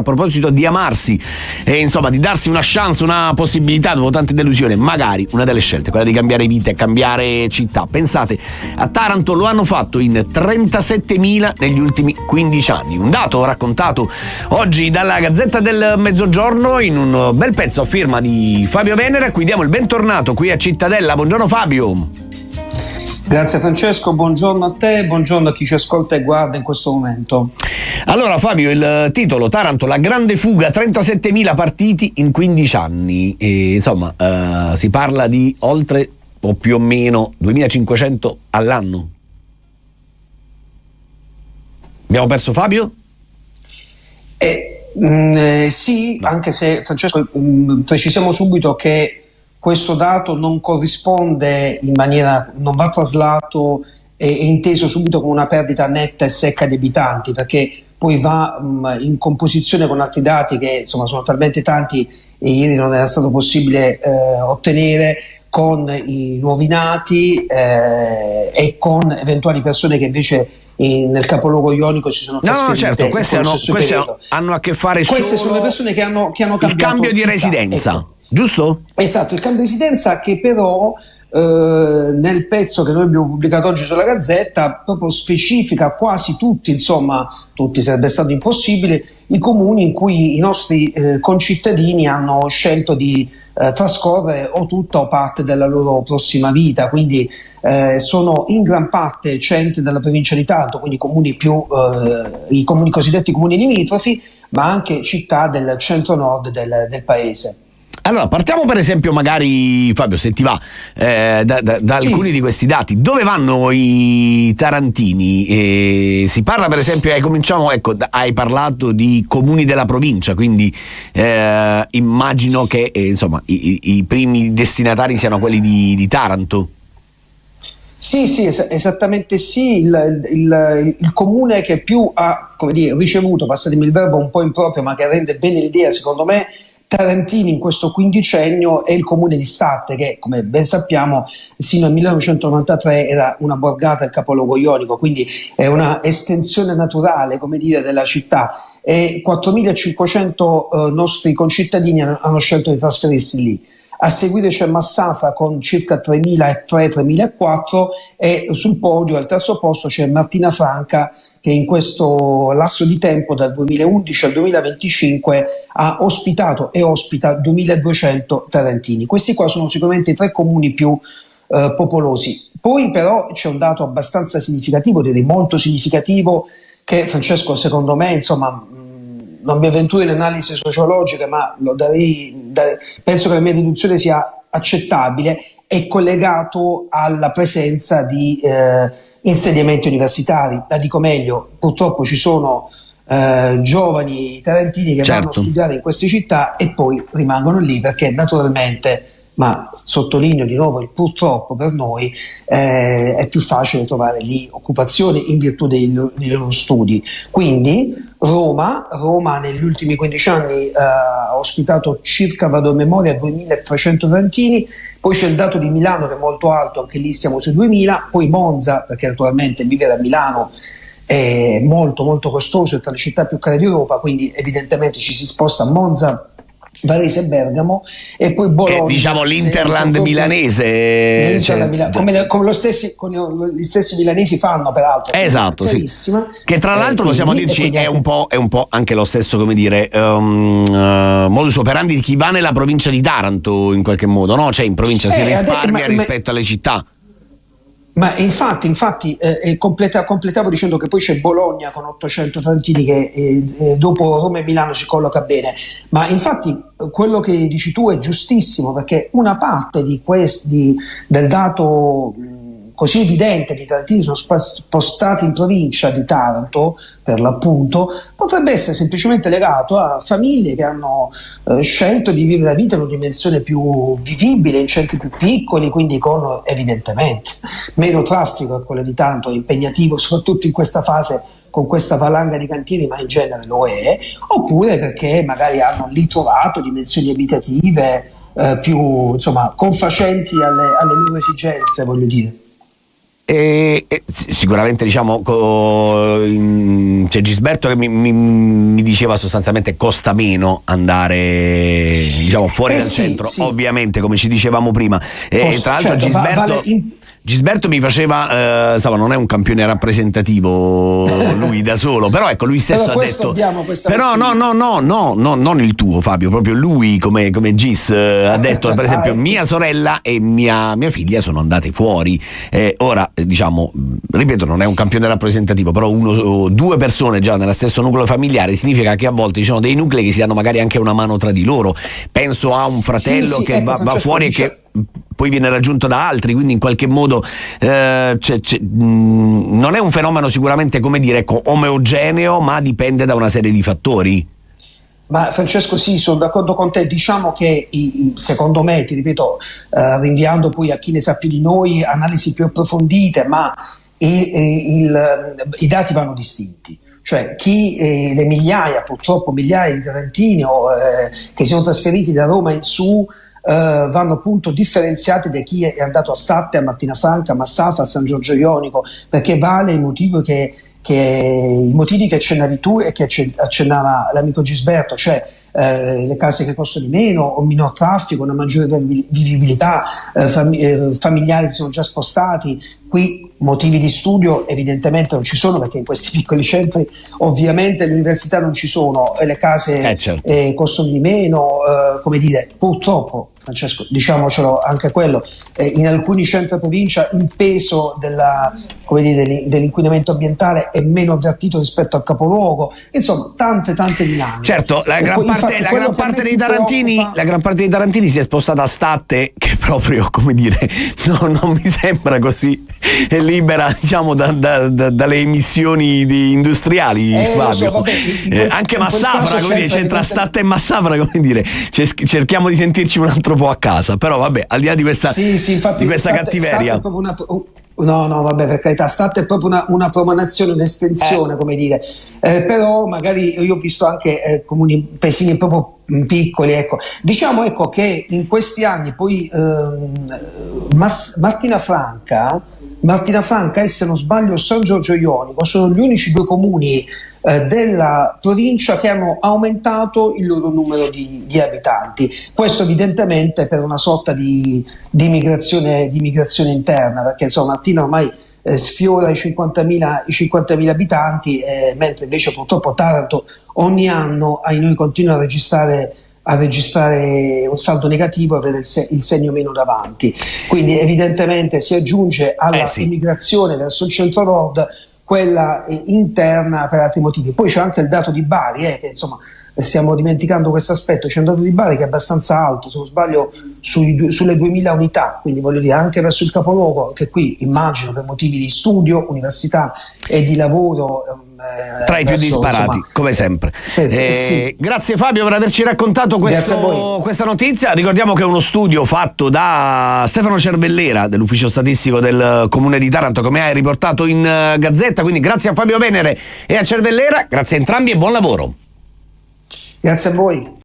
a proposito di amarsi e insomma di darsi una chance, una possibilità dopo tante delusioni, magari una delle scelte, quella di cambiare vita e cambiare città. Pensate, a Taranto lo hanno fatto in 37.000 negli ultimi 15 anni. Un dato raccontato oggi dalla Gazzetta del Mezzogiorno in un bel pezzo a firma di Fabio Venere, a cui diamo il bentornato qui a Cittadella. Buongiorno Fabio. Grazie Francesco, buongiorno a te, buongiorno a chi ci ascolta e guarda in questo momento. Allora Fabio, il titolo: Taranto, la grande fuga, 37.000 partiti in 15 anni. E, insomma, si parla di oltre o più o meno 2.500 all'anno. Abbiamo perso Fabio? Sì, anche se Francesco precisiamo subito che questo dato non corrisponde in maniera, non va traslato e inteso subito come una perdita netta e secca di abitanti, perché poi va in composizione con altri dati che insomma sono talmente tanti e ieri non era stato possibile ottenere, con i nuovi nati e con eventuali persone che invece nel capoluogo ionico si sono trasferite. No, certo, queste hanno a che fare queste solo sono le persone che hanno cambiato il cambio di città, residenza, ecco. Giusto? Esatto, il cambio di residenza che però nel pezzo che noi abbiamo pubblicato oggi sulla Gazzetta proprio specifica quasi tutti, insomma tutti sarebbe stato impossibile, i comuni in cui i nostri concittadini hanno scelto di trascorrere o tutta o parte della loro prossima vita, quindi sono in gran parte centri della provincia di Taranto, quindi comuni più i comuni cosiddetti comuni limitrofi, ma anche città del centro-nord del paese. Allora, partiamo per esempio magari, Fabio, se ti va, da alcuni di questi dati. Dove vanno i tarantini? Si parla per esempio, cominciamo, ecco, hai parlato di comuni della provincia, quindi immagino che insomma i primi destinatari siano quelli di Taranto. Sì, esattamente sì. Il comune che più ha, come dire, ricevuto, passatemi il verbo un po' improprio, ma che rende bene l'idea, secondo me, tarantini in questo quindicennio è il comune di Statte, che come ben sappiamo sino al 1993 era una borgata del capoluogo ionico, quindi è una estensione naturale, come dire, della città, e 4.500 nostri concittadini hanno scelto di trasferirsi lì. A seguire c'è Massafra con circa 3.300-3.400 e sul podio al terzo posto c'è Martina Franca, che in questo lasso di tempo dal 2011 al 2025 ha ospitato e ospita 2.200 tarantini. Questi qua sono sicuramente i tre comuni più popolosi. Poi però c'è un dato abbastanza significativo, direi molto significativo, che Francesco secondo me, insomma, non mi avventuro in analisi sociologica, ma penso che la mia deduzione sia accettabile, è collegato alla presenza di insediamenti universitari. La dico meglio, purtroppo ci sono giovani tarantini che vanno a studiare in queste città e poi rimangono lì perché naturalmente, ma sottolineo di nuovo il purtroppo per noi, è più facile trovare lì occupazione in virtù dei loro studi. Quindi Roma negli ultimi 15 anni ha ospitato circa, vado a memoria, 2.300 tarantini, poi c'è il dato di Milano che è molto alto, anche lì siamo sui 2.000, poi Monza, perché naturalmente vivere a Milano è molto molto costoso, è tra le città più care d'Europa, quindi evidentemente ci si sposta a Monza, Varese e Bergamo, e poi Bologna, che diciamo l'interland milanese, come gli stessi milanesi fanno peraltro, esatto, sì. Che tra l'altro possiamo dirci è un po' anche lo stesso, come dire, modus operandi di chi va nella provincia di Taranto in qualche modo, no? Cioè in provincia si risparmia rispetto alle città. Ma infatti completavo dicendo che poi c'è Bologna con 800 tarantini che dopo Roma e Milano si colloca bene, ma infatti quello che dici tu è giustissimo, perché una parte del dato così evidente di tarantini sono spostati in provincia di Taranto, per l'appunto, potrebbe essere semplicemente legato a famiglie che hanno scelto di vivere la vita in una dimensione più vivibile, in centri più piccoli, quindi con evidentemente meno traffico, e quello di Taranto è impegnativo soprattutto in questa fase con questa valanga di cantieri, ma in genere lo è, oppure perché magari hanno lì trovato dimensioni abitative più, insomma, confacenti alle loro esigenze, voglio dire. Sicuramente diciamo c'è Gisberto che mi diceva sostanzialmente costa meno andare diciamo fuori dal centro, ovviamente come ci dicevamo prima, e tra l'altro Gisberto Gisberto mi faceva, non è un campione rappresentativo lui da solo, però ecco lui stesso ha detto, però no, non il tuo Fabio, proprio lui come Gis ha detto, per esempio mia sorella e mia figlia sono andate fuori, ora diciamo, ripeto, non è un campione rappresentativo, però uno o due persone già nello stesso nucleo familiare significa che a volte ci sono dei nuclei che si danno magari anche una mano tra di loro. Penso a un fratello che va fuori e che poi viene raggiunto da altri, quindi in qualche modo non è un fenomeno sicuramente, come dire, omogeneo, ma dipende da una serie di fattori. Ma Francesco, sì, sono d'accordo con te. Diciamo che secondo me, ti ripeto, rinviando poi a chi ne sa più di noi, analisi più approfondite, ma i dati vanno distinti. Cioè le purtroppo migliaia di tarantini che si sono trasferiti da Roma in su vanno appunto differenziati da chi è andato a Statte, a Martinafranca, a Massafra, a San Giorgio Ionico, perché vale i motivi che accennavi tu e che accennava l'amico Gisberto, cioè le case che costano di meno, o minor traffico, una maggiore vivibilità, familiari che sono già spostati. Qui motivi di studio evidentemente non ci sono, perché in questi piccoli centri ovviamente le università non ci sono e le case costano di meno, come dire, purtroppo, Francesco, diciamocelo anche quello, in alcuni centri provincia il peso dell'inquinamento ambientale è meno avvertito rispetto al capoluogo, insomma tante dinamiche. Certo, la gran parte dei tarantini si è spostata a Statte, che proprio, come dire, non mi sembra così libera, diciamo, dalle emissioni industriali, Fabio. Anche Massafra, come dire, c'è tra Statte e Massafra, come dire, cerchiamo di sentirci un altro po' a casa, però vabbè, al di là di questa, infatti, di questa cattiveria. Statte è proprio no, vabbè, per carità, Statte è proprio una promanazione, un'estensione, come dire, però magari io ho visto anche comuni, paesini proprio piccoli, ecco. Diciamo, ecco, che in questi anni poi Martinafranca e, se non sbaglio, San Giorgio Ionico sono gli unici due comuni della provincia che hanno aumentato il loro numero di abitanti. Questo evidentemente per una sorta di migrazione interna, perché insomma Martina ormai sfiora i 50.000 abitanti, mentre invece purtroppo Taranto ogni anno noi continua a registrare un saldo negativo e avere il segno meno davanti. Quindi evidentemente si aggiunge alla immigrazione verso il centro-nord quella interna per altri motivi. Poi c'è anche il dato di Bari, che insomma stiamo dimenticando questo aspetto. C'è un dato di Bari che è abbastanza alto, se non sbaglio sulle 2000 unità, quindi voglio dire anche verso il capoluogo, anche qui immagino per motivi di studio, università e di lavoro tra i più disparati, insomma, come sempre. Sì. Grazie Fabio per averci raccontato questa notizia. Ricordiamo che è uno studio fatto da Stefano Cervellera dell'ufficio statistico del comune di Taranto, come hai riportato in Gazzetta, quindi grazie a Fabio Venere e a Cervellera, grazie a entrambi e buon lavoro. Grazie a voi.